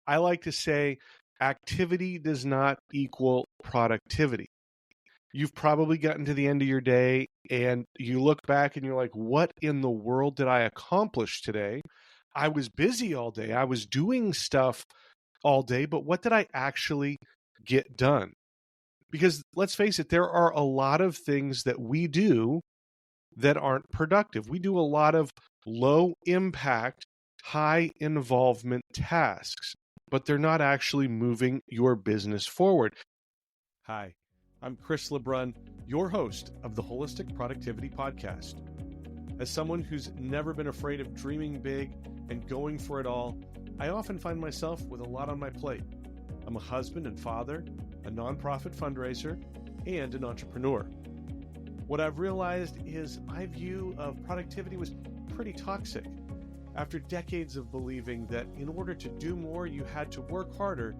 I like to say activity does not equal productivity. You've probably gotten to the end of your day and you look back and you're like, what in the world did I accomplish today? I was busy all day. I was doing stuff all day, but what did I actually get done? Because let's face it, there are a lot of things that we do that aren't productive. We do a lot of low impact, high involvement tasks, but they're not actually moving your business forward. Hi, I'm Chris LeBrun, your host of the Wholistic Productivity Podcast. As someone who's never been afraid of dreaming big and going for it all, I often find myself with a lot on my plate. I'm a husband and father, a nonprofit fundraiser, and an entrepreneur. What I've realized is my view of productivity was pretty toxic. After decades of believing that in order to do more, you had to work harder,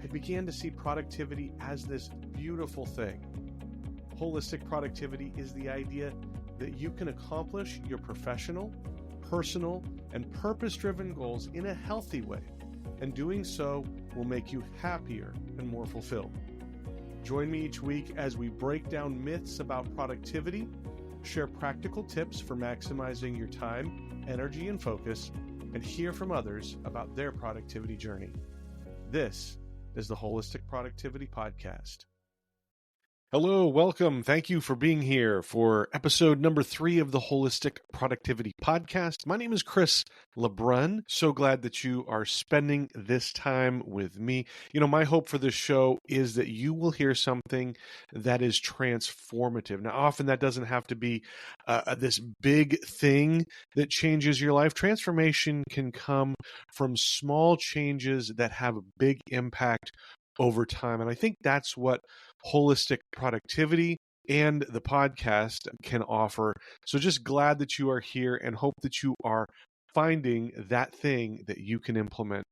I began to see productivity as this beautiful thing. Holistic productivity is the idea that you can accomplish your professional, personal, and purpose-driven goals in a healthy way, and doing so will make you happier and more fulfilled. Join me each week as we break down myths about productivity, share practical tips for maximizing your time, energy, and focus, and hear from others about their productivity journey. This is the Wholistic Productivity Podcast. Hello, welcome. Thank you for being here for episode number 3 of the Wholistic Productivity Podcast. My name is Chris LeBrun. So glad that you are spending this time with me. You know, my hope for this show is that you will hear something that is transformative. Now, often that doesn't have to be this big thing that changes your life. Transformation can come from small changes that have a big impact over time. And I think that's what holistic productivity and the podcast can offer. So just glad that you are here and hope that you are finding that thing that you can implement.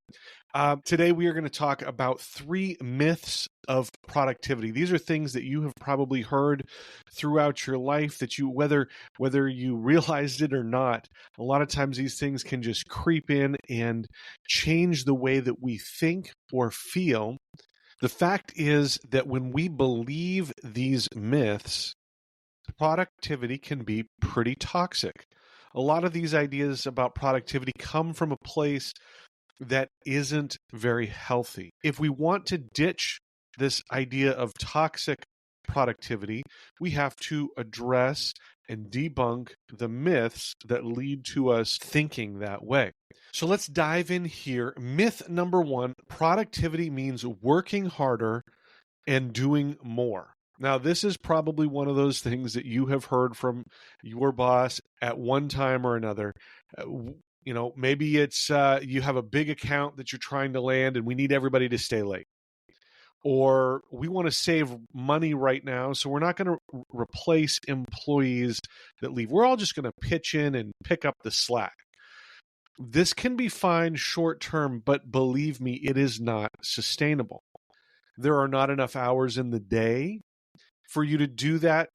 Today, we are going to talk about 3 myths of productivity. These are things that you have probably heard throughout your life that you, whether you realized it or not, a lot of times these things can just creep in and change the way that we think or feel. The fact is that when we believe these myths, productivity can be pretty toxic. A lot of these ideas about productivity come from a place that isn't very healthy. If we want to ditch this idea of toxic productivity, we have to address and debunk the myths that lead to us thinking that way. So let's dive in here. Myth number 1, productivity means working harder and doing more. Now, this is probably one of those things that you have heard from your boss at one time or another. You know, maybe it's you have a big account that you're trying to land and we need everybody to stay late. Or we want to save money right now, so we're not going to replace employees that leave. We're all just going to pitch in and pick up the slack. This can be fine short term, but believe me, it is not sustainable. There are not enough hours in the day for you to do that,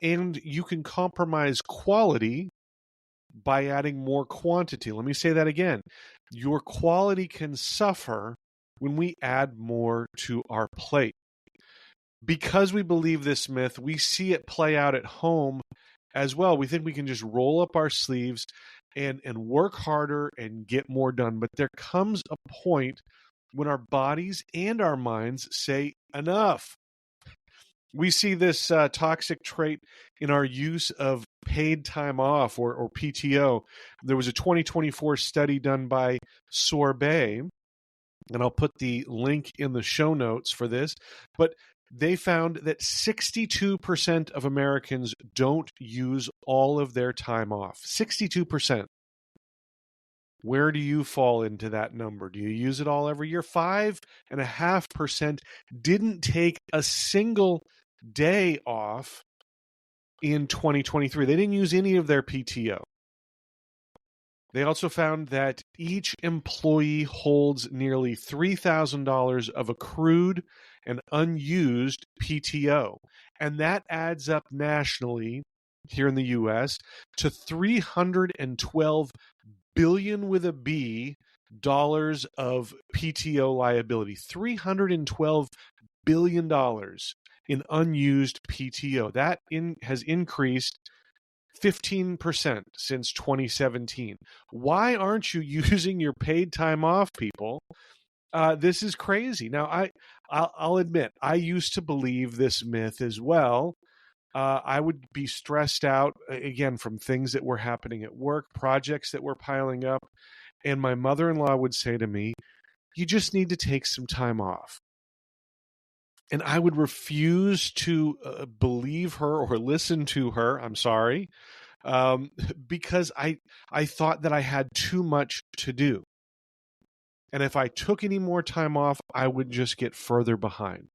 and you can compromise quality by adding more quantity. Let me say that again. Your quality can suffer when we add more to our plate. Because we believe this myth, we see it play out at home as well. We think we can just roll up our sleeves and work harder and get more done. But there comes a point when our bodies and our minds say, enough. We see this toxic trait in our use of paid time off or PTO. There was a 2024 study done by Sorbet, and I'll put the link in the show notes for this, but they found that 62% of Americans don't use all of their time off. 62%. Where do you fall into that number? Do you use it all every year? 5.5% didn't take a single day off in 2023. They didn't use any of their PTO. They also found that each employee holds nearly $3,000 of accrued and unused PTO. And that adds up nationally here in the U.S. to $312 billion with a B of PTO liability, $312 billion in unused PTO. That has increased 15% since 2017. Why aren't you using your paid time off, people? This is crazy. Now, I'll admit, I used to believe this myth as well. I would be stressed out, again, from things that were happening at work, projects that were piling up. And my mother-in-law would say to me, you just need to take some time off. And I would refuse to believe her or listen to her. I'm sorry. Because I thought that I had too much to do. And if I took any more time off, I would just get further behind.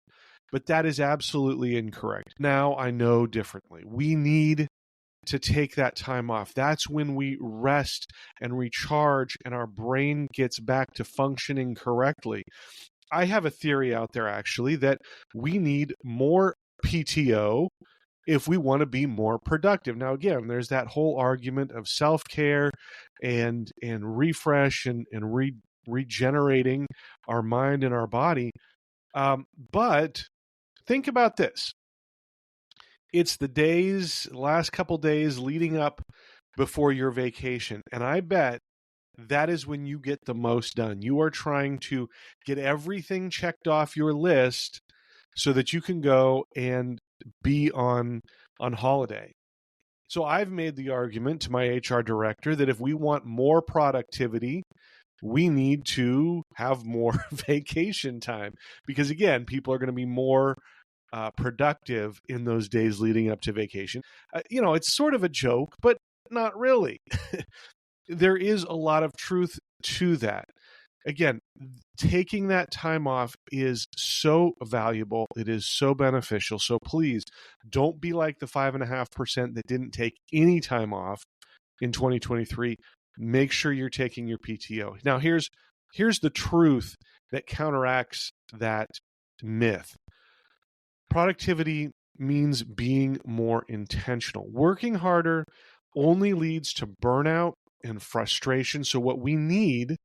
But that is absolutely incorrect. Now I know differently. We need to take that time off. That's when we rest and recharge and our brain gets back to functioning correctly. I have a theory out there, actually, that we need more PTO if we want to be more productive. Now, again, there's that whole argument of self-care and refresh and regenerating our mind and our body. But think about this. It's the last couple days leading up before your vacation. And I bet that is when you get the most done. You are trying to get everything checked off your list so that you can go and be on holiday. So I've made the argument to my HR director that if we want more productivity, we need to have more vacation time. Because again, people are going to be more productive in those days leading up to vacation. It's sort of a joke, but not really. There is a lot of truth to that. Again, taking that time off is so valuable. It is so beneficial. So please don't be like the 5.5% that didn't take any time off in 2023. Make sure you're taking your PTO. Now, here's the truth that counteracts that myth. Productivity means being more intentional. Working harder only leads to burnout and frustration. So what we need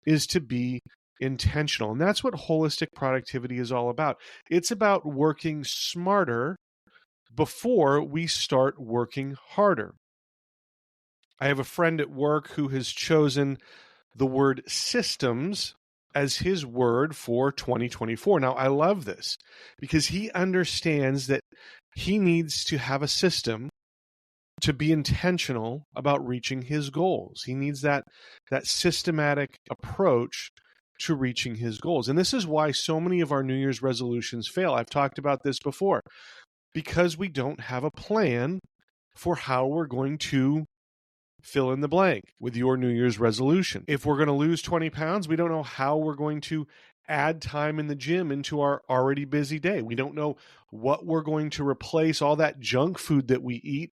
is to be intentional. And that's what holistic productivity is all about. It's about working smarter before we start working harder. I have a friend at work who has chosen the word systems as his word for 2024. Now, I love this because he understands that he needs to have a system to be intentional about reaching his goals. He needs that systematic approach to reaching his goals. And this is why so many of our New Year's resolutions fail. I've talked about this before. Because we don't have a plan for how we're going to fill in the blank with your New Year's resolution. If we're going to lose 20 pounds, we don't know how we're going to add time in the gym into our already busy day. We don't know what we're going to replace all that junk food that we eat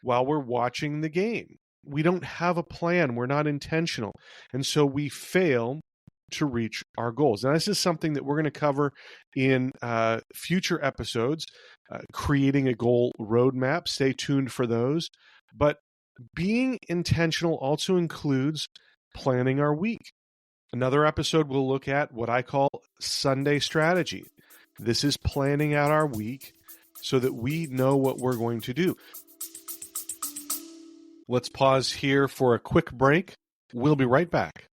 while we're watching the game. We don't have a plan. We're not intentional. And so we fail to reach our goals. Now, this is something that we're going to cover in future episodes, creating a goal roadmap. Stay tuned for those. But being intentional also includes planning our week. Another episode we'll look at what I call Sunday strategy. This is planning out our week so that we know what we're going to do. Let's pause here for a quick break. We'll be right back.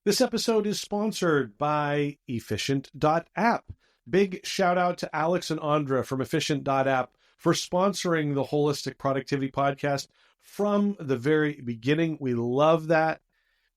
This episode is sponsored by Efficient.app. Big shout out to Alex and Andra from Efficient.app for sponsoring the Holistic Productivity Podcast from the very beginning. We love that.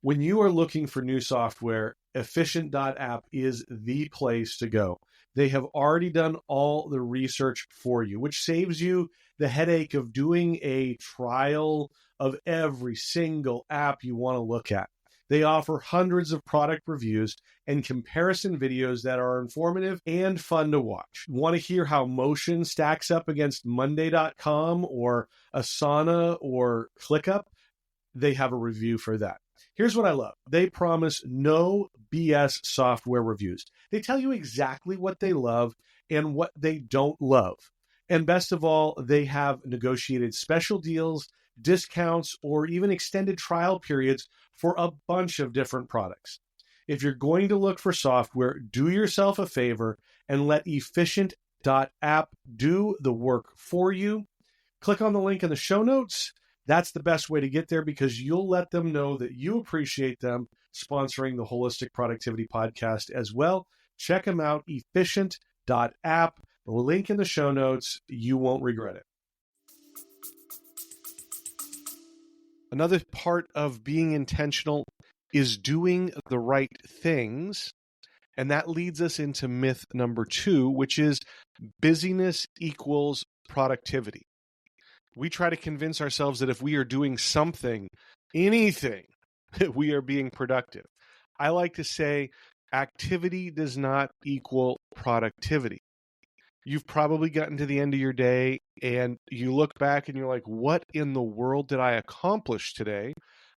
When you are looking for new software, Efficient.app is the place to go. They have already done all the research for you, which saves you the headache of doing a trial of every single app you want to look at. They offer hundreds of product reviews and comparison videos that are informative and fun to watch. Want to hear how Motion stacks up against Monday.com or Asana or ClickUp? They have a review for that. Here's what I love. They promise no BS software reviews. They tell you exactly what they love and what they don't love. And best of all, they have negotiated special deals discounts, or even extended trial periods for a bunch of different products. If you're going to look for software, do yourself a favor and let efficient.app do the work for you. Click on the link in the show notes. That's the best way to get there because you'll let them know that you appreciate them sponsoring the Wholistic Productivity Podcast as well. Check them out, efficient.app. The link in the show notes. You won't regret it. Another part of being intentional is doing the right things. And that leads us into myth number 2, which is busyness equals productivity. We try to convince ourselves that if we are doing something, anything, that we are being productive. I like to say activity does not equal productivity. You've probably gotten to the end of your day and you look back and you're like, what in the world did I accomplish today?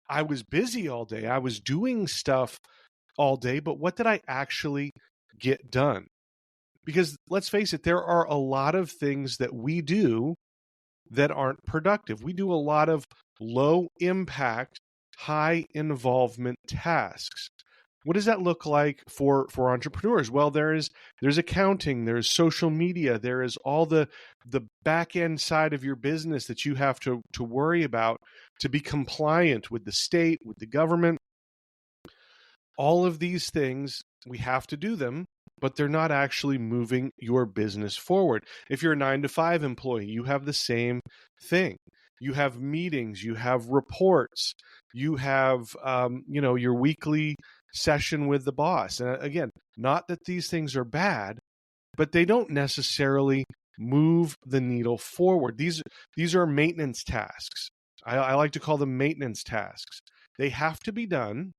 I was busy all day. I was doing stuff all day, but what did I actually get done? Because let's face it, there are a lot of things that we do that aren't productive. We do a lot of low impact, high involvement tasks. What does that look like for entrepreneurs? Well, there's accounting, there's social media, there is all the back end side of your business that you have to worry about to be compliant with the state, with the government. All of these things, we have to do them, but they're not actually moving your business forward. If you're a 9-to-5 employee, you have the same thing. You have meetings, you have reports, you have your weekly session with the boss. And again, not that these things are bad, but they don't necessarily move the needle forward. These are maintenance tasks. I like to call them maintenance tasks. They have to be done,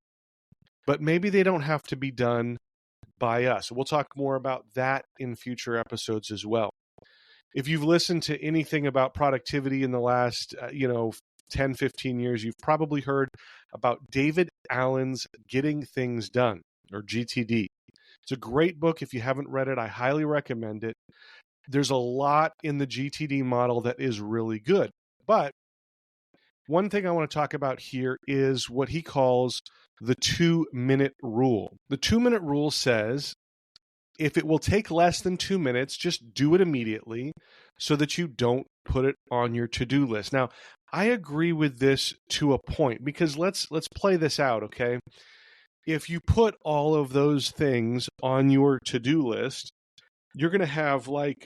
but maybe they don't have to be done by us. We'll talk more about that in future episodes as well. If you've listened to anything about productivity in the last 10, 15 years, you've probably heard about David Allen's Getting Things Done, or GTD. It's a great book. If you haven't read it, I highly recommend it. There's a lot in the GTD model that is really good. But one thing I want to talk about here is what he calls the 2-minute rule. The 2-minute rule says, if it will take less than 2 minutes, just do it immediately so that you don't put it on your to-do list. Now, I agree with this to a point because let's play this out, okay? If you put all of those things on your to-do list, you're going to have like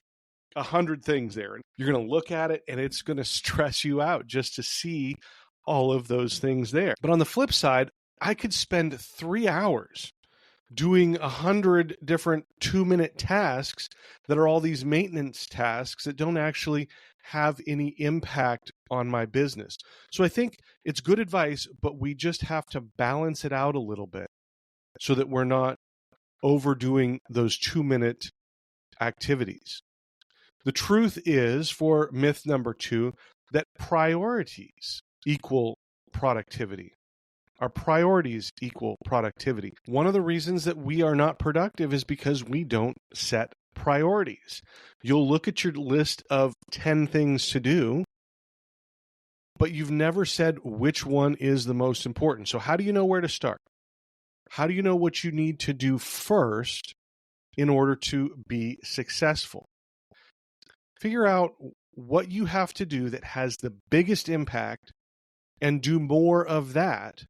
100 things there. And you're going to look at it and it's going to stress you out just to see all of those things there. But on the flip side, I could spend 3 hours doing 100 different 2-minute tasks that are all these maintenance tasks that don't actually have any impact on my business. So I think it's good advice, but we just have to balance it out a little bit so that we're not overdoing those 2-minute activities. The truth is, for myth number 2, that priorities equal productivity. Our priorities equal productivity. One of the reasons that we are not productive is because we don't set priorities. You'll look at your list of 10 things to do, but you've never said which one is the most important. So how do you know where to start? How do you know what you need to do first in order to be successful? Figure out what you have to do that has the biggest impact and do more of that,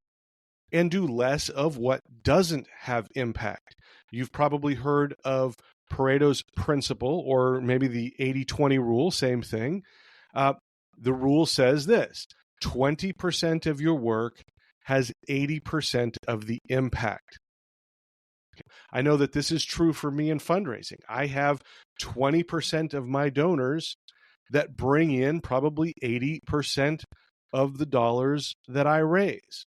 and do less of what doesn't have impact. You've probably heard of Pareto's principle, or maybe the 80-20 rule, same thing. The rule says this: 20% of your work has 80% of the impact. I know that this is true for me in fundraising. I have 20% of my donors that bring in probably 80% of the dollars that I raise.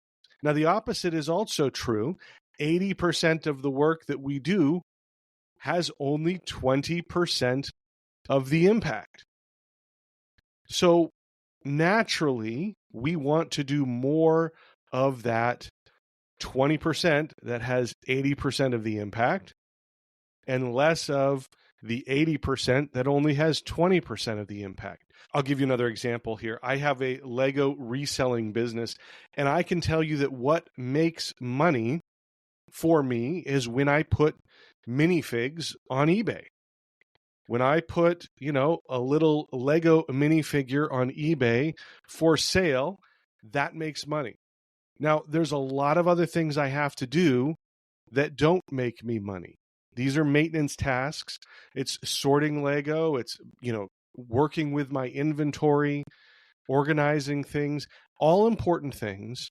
Now, the opposite is also true. 80% of the work that we do has only 20% of the impact. So naturally, we want to do more of that 20% that has 80% of the impact. and less of the 80% that only has 20% of the impact. I'll give you another example here. I have a Lego reselling business, and I can tell you that what makes money for me is when I put minifigs on eBay. When I put, a little Lego minifigure on eBay for sale, that makes money. Now, there's a lot of other things I have to do that don't make me money. These are maintenance tasks. It's sorting Lego. It's, working with my inventory, organizing things, all important things.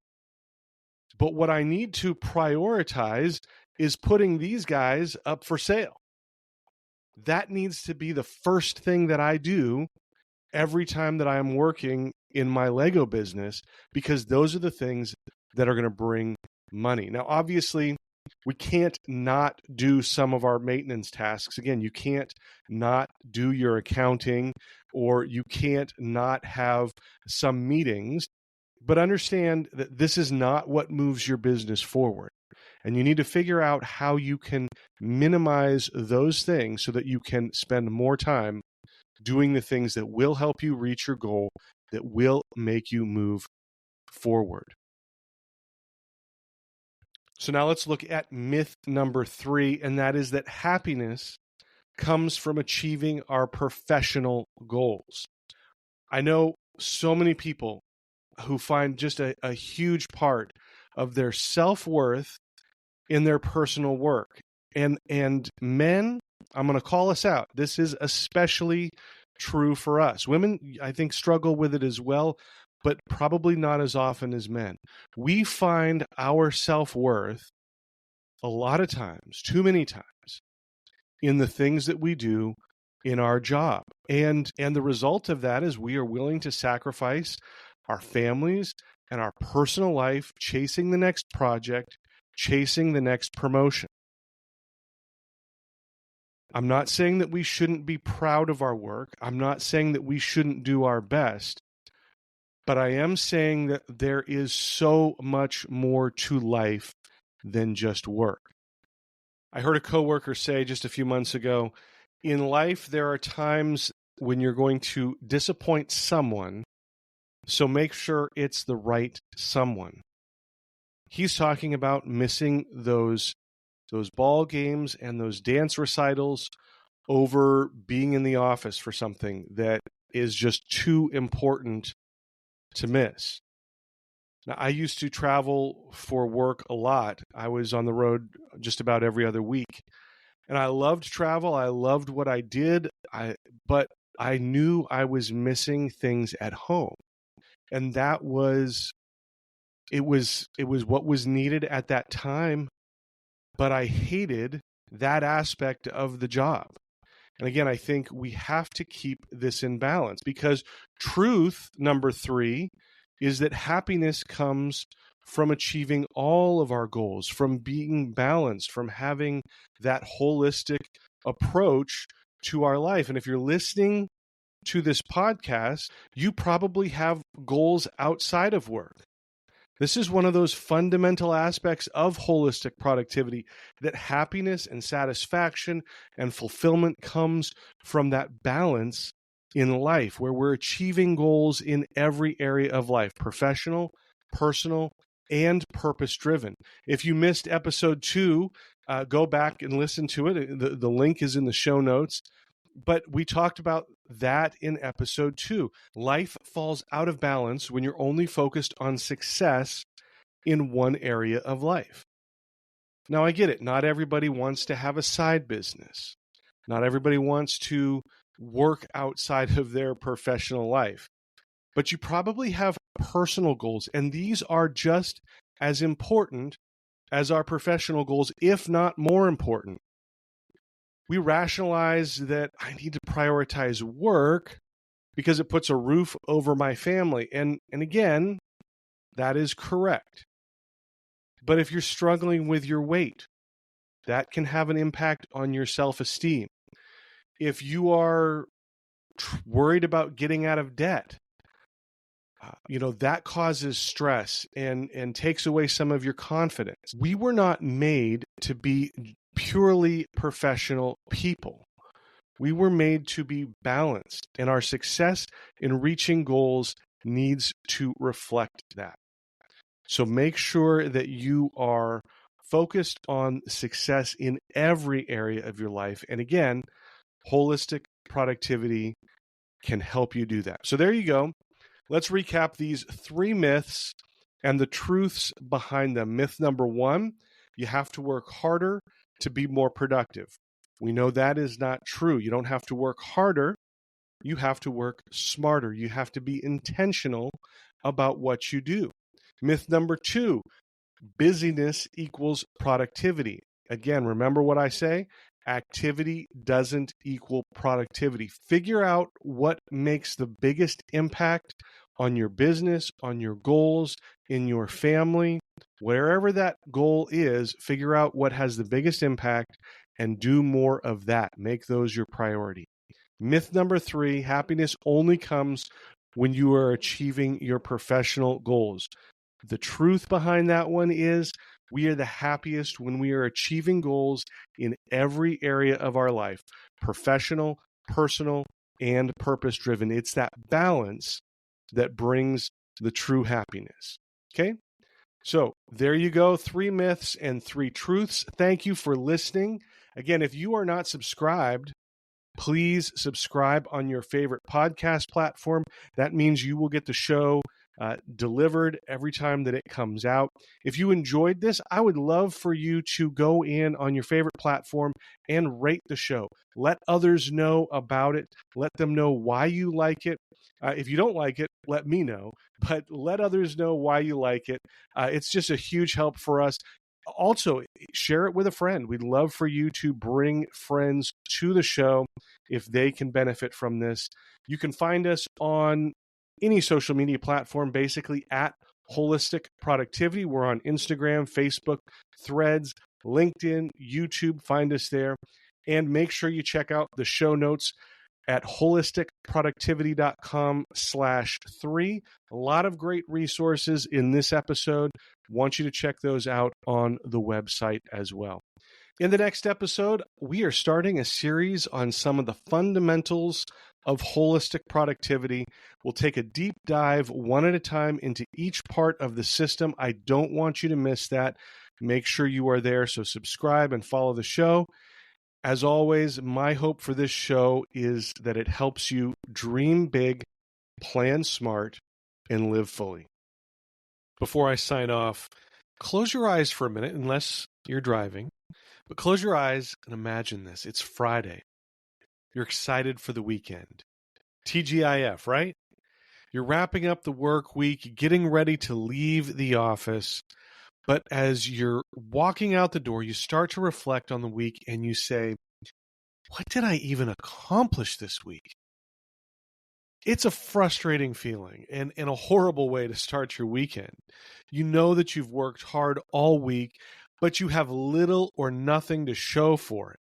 But what I need to prioritize is putting these guys up for sale. That needs to be the first thing that I do every time that I am working in my Lego business, because those are the things that are going to bring money. Now, obviously, we can't not do some of our maintenance tasks. Again, you can't not do your accounting, or you can't not have some meetings, but understand that this is not what moves your business forward. And you need to figure out how you can minimize those things so that you can spend more time doing the things that will help you reach your goal, that will make you move forward. So now let's look at myth number 3, and that is that happiness comes from achieving our professional goals. I know so many people who find just a huge part of their self-worth in their personal work. And men, I'm going to call us out. This is especially true for us. Women, I think, struggle with it as well, but probably not as often as men. We find our self-worth a lot of times, too many times, in the things that we do in our job. And the result of that is we are willing to sacrifice our families and our personal life, chasing the next project, chasing the next promotion. I'm not saying that we shouldn't be proud of our work. I'm not saying that we shouldn't do our best. But I am saying that there is so much more to life than just work. I heard a coworker say just a few months ago, in life there are times when you're going to disappoint someone, so make sure it's the right someone. He's talking about missing those ball games and those dance recitals over being in the office for something that is just too important to miss. Now, I used to travel for work a lot. I was on the road just about every other week. And I loved travel. I loved what I did. But I knew I was missing things at home. And that was what was needed at that time. But I hated that aspect of the job. And again, I think we have to keep this in balance, because truth number 3 is that happiness comes from achieving all of our goals, from being balanced, from having that holistic approach to our life. And if you're listening to this podcast, you probably have goals outside of work. This is one of those fundamental aspects of holistic productivity, that happiness and satisfaction and fulfillment comes from that balance in life, where we're achieving goals in every area of life: professional, personal, and purpose-driven. If you missed episode 2, go back and listen to it. The link is in the show notes. But we talked about that in episode 2. Life falls out of balance when you're only focused on success in one area of life. Now, I get it. Not everybody wants to have a side business. Not everybody wants to work outside of their professional life. But you probably have personal goals, and these are just as important as our professional goals, if not more important. We rationalize that I need to prioritize work because it puts a roof over my family. And again, that is correct. But if you're struggling with your weight, that can have an impact on your self-esteem. If you are worried about getting out of debt, that causes stress and takes away some of your confidence. We were not made to be purely professional people. We were made to be balanced, and our success in reaching goals needs to reflect that. So make sure that you are focused on success in every area of your life. And again, holistic productivity can help you do that. So there you go. Let's recap these 3 myths and the truths behind them. Myth number 1, you have to work harder to be more productive. We know that is not true. You don't have to work harder. You have to work smarter. You have to be intentional about what you do. Myth number 2, busyness equals productivity. Again, remember what I say? Activity doesn't equal productivity. Figure out what makes the biggest impact on your business, on your goals, in your family, wherever that goal is. Figure out what has the biggest impact and do more of that. Make those your priority. Myth number 3, happiness only comes when you are achieving your professional goals. The truth behind that one is we are the happiest when we are achieving goals in every area of our life, professional, personal, and purpose-driven. It's that balance that brings the true happiness. Okay? So there you go, 3 myths and 3 truths. Thank you for listening. Again, if you are not subscribed, please subscribe on your favorite podcast platform. That means you will get the show delivered every time that it comes out. If you enjoyed this, I would love for you to go in on your favorite platform and rate the show. Let others know about it. Let them know why you like it. If you don't like it, let me know, but let others know why you like it. It's just a huge help for us. Also, share it with a friend. We'd love for you to bring friends to the show if they can benefit from this. You can find us on any social media platform, basically at Wholistic Productivity. We're on Instagram, Facebook, Threads, LinkedIn, YouTube. Find us there. And make sure you check out the show notes at holisticproductivity.com/3. A lot of great resources in this episode. Want you to check those out on the website as well. In the next episode, we are starting a series on some of the fundamentals of holistic productivity. We'll take a deep dive one at a time into each part of the system. I don't want you to miss that. Make sure you are there, so subscribe and follow the show. As always, my hope for this show is that it helps you dream big, plan smart, and live fully. Before I sign off, close your eyes for a minute, unless you're driving. But close your eyes and imagine this. It's Friday. You're excited for the weekend. TGIF, right? You're wrapping up the work week, getting ready to leave the office. But as you're walking out the door, you start to reflect on the week and you say, what did I even accomplish this week? It's a frustrating feeling and a horrible way to start your weekend. You know that you've worked hard all week, but you have little or nothing to show for it.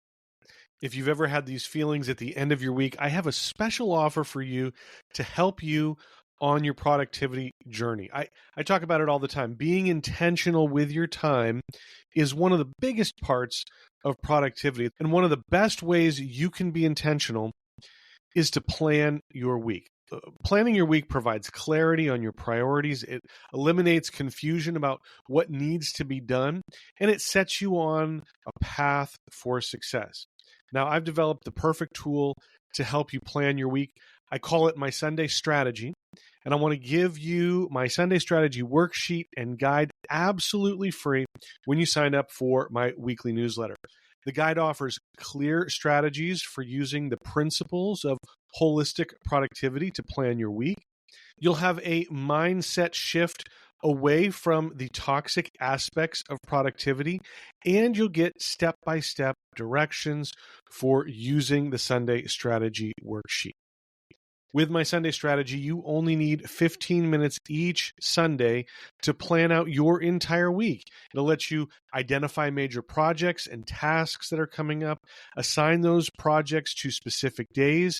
If you've ever had these feelings at the end of your week, I have a special offer for you to help you on your productivity journey. I talk about it all the time. Being intentional with your time is one of the biggest parts of productivity. And one of the best ways you can be intentional is to plan your week. Planning your week provides clarity on your priorities. It eliminates confusion about what needs to be done, and it sets you on a path for success. Now, I've developed the perfect tool to help you plan your week. I call it my Sunday strategy, and I want to give you my Sunday strategy worksheet and guide absolutely free when you sign up for my weekly newsletter. The guide offers clear strategies for using the principles of holistic productivity to plan your week. You'll have a mindset shift away from the toxic aspects of productivity, and you'll get step-by-step directions for using the Sunday strategy worksheet. With my Sunday strategy, you only need 15 minutes each Sunday to plan out your entire week. It'll let you identify major projects and tasks that are coming up, assign those projects to specific days,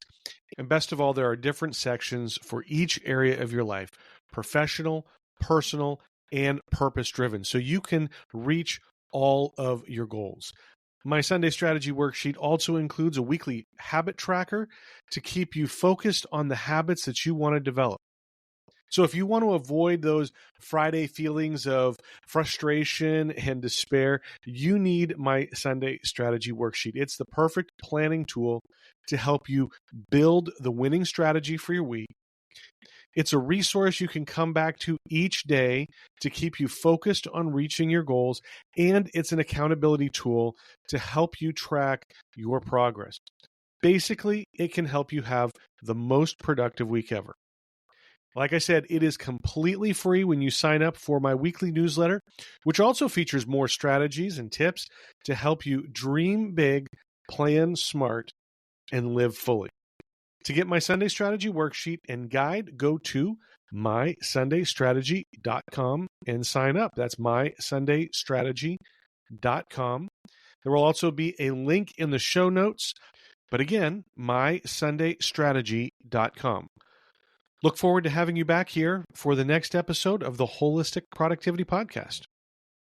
and best of all, there are different sections for each area of your life: professional, personal, and purpose-driven, so you can reach all of your goals. My Sunday strategy worksheet also includes a weekly habit tracker to keep you focused on the habits that you want to develop. So if you want to avoid those Friday feelings of frustration and despair, you need my Sunday strategy worksheet. It's the perfect planning tool to help you build the winning strategy for your week. It's a resource you can come back to each day to keep you focused on reaching your goals, and it's an accountability tool to help you track your progress. Basically, it can help you have the most productive week ever. Like I said, it is completely free when you sign up for my weekly newsletter, which also features more strategies and tips to help you dream big, plan smart, and live fully. To get my Sunday strategy worksheet and guide, go to mysundaystrategy.com and sign up. That's mysundaystrategy.com. There will also be a link in the show notes, but again, mysundaystrategy.com. Look forward to having you back here for the next episode of the Wholistic Productivity Podcast.